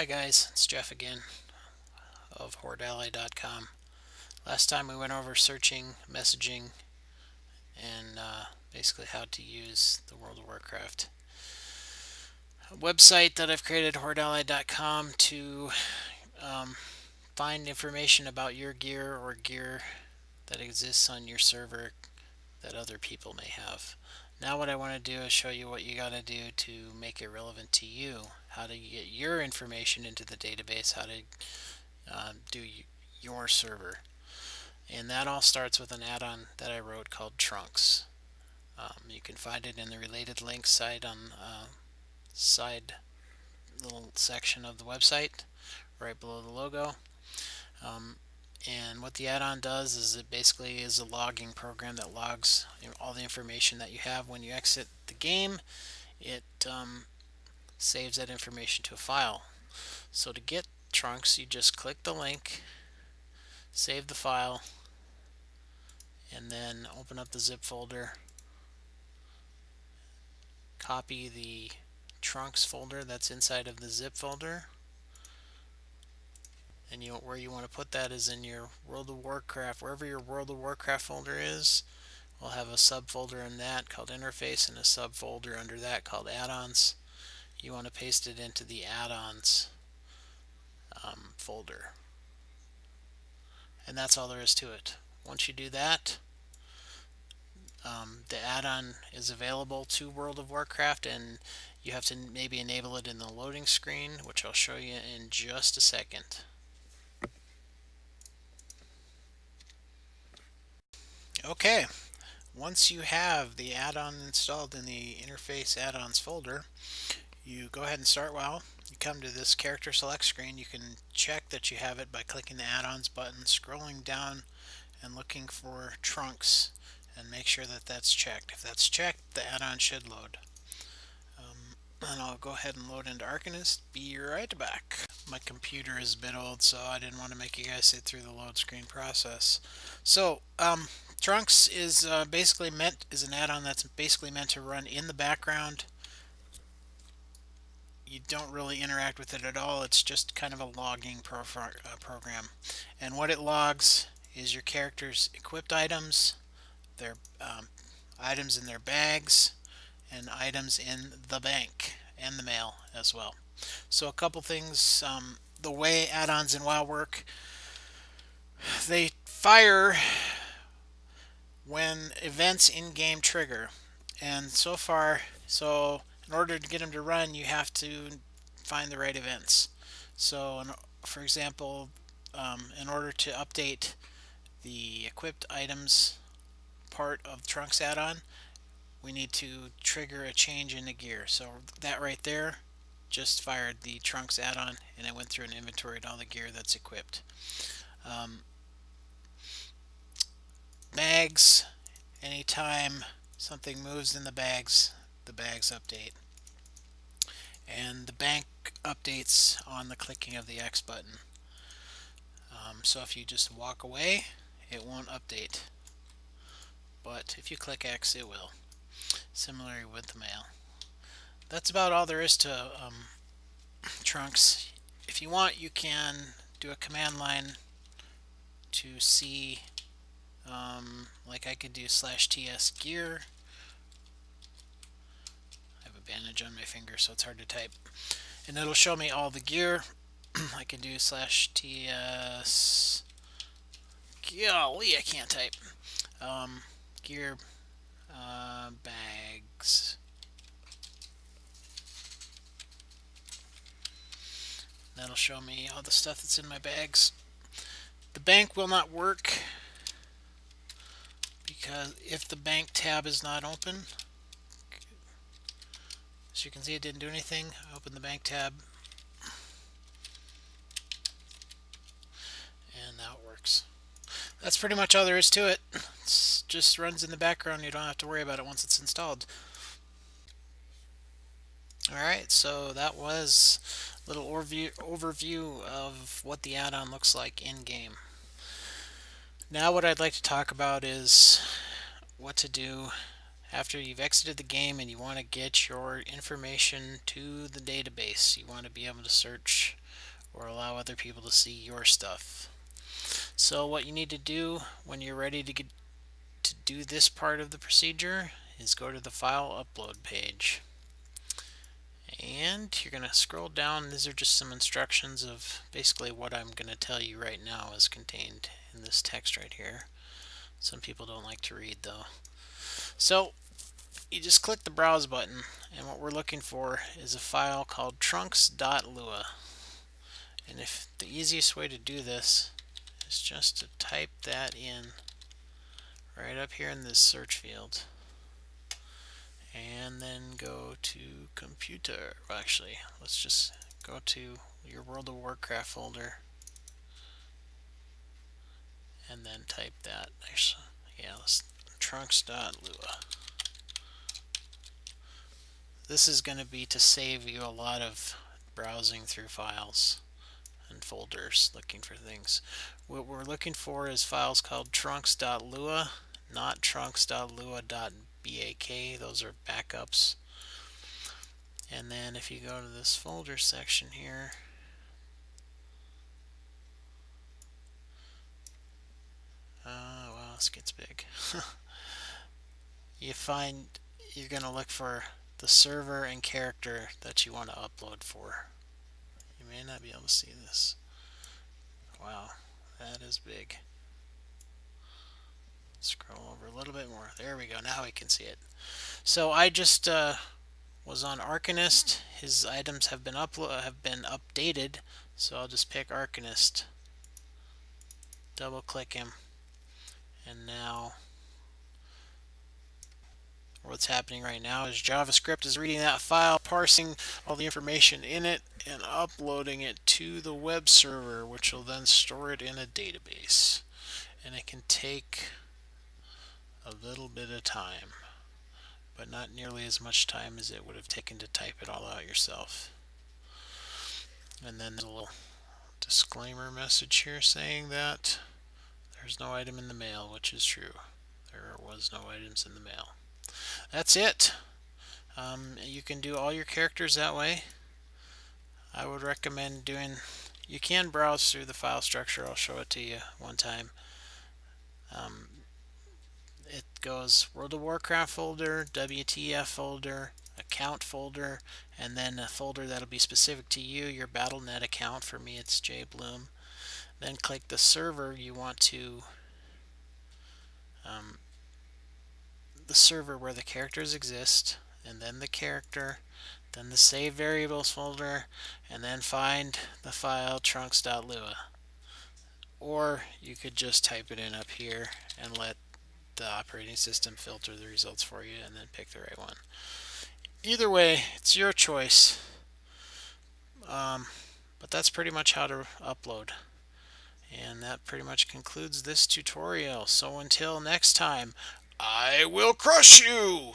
Hi guys, it's Jeff again of HordeAlly.com. Last time we went over searching, messaging, and basically how to use the World of Warcraft website that I've created, HordeAlly.com, to find information about your gear or gear that exists on your server that other people may have. Now what I want to do is show you what you got to do to make it relevant to you, how to get your information into the database, how to do your server. And that all starts with an add-on that I wrote called Trunks. You can find it in the related links side on side little section of the website right below the logo. And what the add-on does is it basically is a logging program that logs all the information that you have when you exit the game. It saves that information to a file. So to get Trunks, you just click the link, save the file, and then open up the zip folder, copy the Trunks folder that's inside of the zip folder, and where you want to put that is in your World of Warcraft. Wherever your World of Warcraft folder is, we'll have a subfolder in that called Interface and a subfolder under that called Add-ons. You want to paste it into the Add-ons folder, and that's all there is to it. Once you do that, the add-on is available to World of Warcraft, and you have to maybe enable it in the loading screen, which I'll show you in just a second. Okay, once you have the add-on installed in the interface add-ons folder, you go ahead and start WoW. You come to this character select screen. You can check that you have it by clicking the add-ons button, scrolling down and looking for Trunks, and make sure that that's checked. If that's checked, the add-on should load. And I'll go ahead and load into Arcanist. Be right back. My computer is a bit old, so I didn't want to make you guys sit through the load screen process. So, Trunks is basically is an add-on that's basically meant to run in the background. You don't really interact with it at all. It's just kind of a logging program. And what it logs is your character's equipped items, their items in their bags, and items in the bank and the mail as well. So a couple things, the way add-ons in WoW work, they fire when events in-game trigger. And so in order to get them to run, you have to find the right events. So for example, in order to update the equipped items part of Trunks add-on, we need to trigger a change in the gear. So that right there just fired the Trunks add-on, and it went through and inventoried all the gear that's equipped. Bags, anytime something moves in the bags update. And the bank updates on the clicking of the X button. So if you just walk away, it won't update. But if you click X, it will. Similarly with the mail. That's about all there is to Trunks. If you want, you can do a command line to see, like I could do /ts gear. I have a bandage on my finger, so it's hard to type. And it'll show me all the gear. I can do /ts. Golly, I can't type. Gear bags. That'll show me all the stuff that's in my bags. The bank will not work because if the bank tab is not open, as you can see, it didn't do anything. I open the bank tab, and now it works. That's pretty much all there is to it. It just runs in the background. You don't have to worry about it once it's installed. Alright, so that was a little overview of what the add-on looks like in-game. Now what I'd like to talk about is what to do after you've exited the game and you want to get your information to the database. You want to be able to search or allow other people to see your stuff. So what you need to do when you're ready to do this part of the procedure is go to the file upload page. And you're going to scroll down. These are just some instructions of basically what I'm going to tell you right now is contained in this text right here. Some people don't like to read though. So you just click the browse button, and what we're looking for is a file called trunks.lua. And if the easiest way to do this is just to type that in right up here in this search field, and then go to computer. Well, actually, let's just go to your World of Warcraft folder and then type that. Actually, yeah, trunks.lua. This is going to be to save you a lot of browsing through files and folders looking for things. What we're looking for is files called trunks.lua, not trunks.lua.bak. Those are backups. And then if you go to this folder section here, wow, this gets big. You're going to look for the server and character that you want to upload for. You may not be able to see this. Wow, that is big. Scroll over a little bit more. There we go. Now we can see it. So I just was on Arcanist. His items have been updated. So I'll just pick Arcanist. Double click him. And now what's happening right now is JavaScript is reading that file, parsing all the information in it, and uploading it to the web server, which will then store it in a database. And it can take a little bit of time, but not nearly as much time as it would have taken to type it all out yourself. And then there's a little disclaimer message here saying that there's no item in the mail, which is true. There was no items in the mail. That's it. You can do all your characters that way. I would recommend you can browse through the file structure. I'll show it to you one time. It goes World of Warcraft folder, WTF folder, account folder, and then a folder that'll be specific to you, your BattleNet account. For me, it's JBloom. Then click the server you want to, the server where the characters exist, and then the character, then the save variables folder, and then find the file trunks.lua. Or you could just type it in up here and let the operating system filter the results for you and then pick the right one. Either way, it's your choice. But that's pretty much how to upload. And that pretty much concludes this tutorial. So until next time, I will crush you!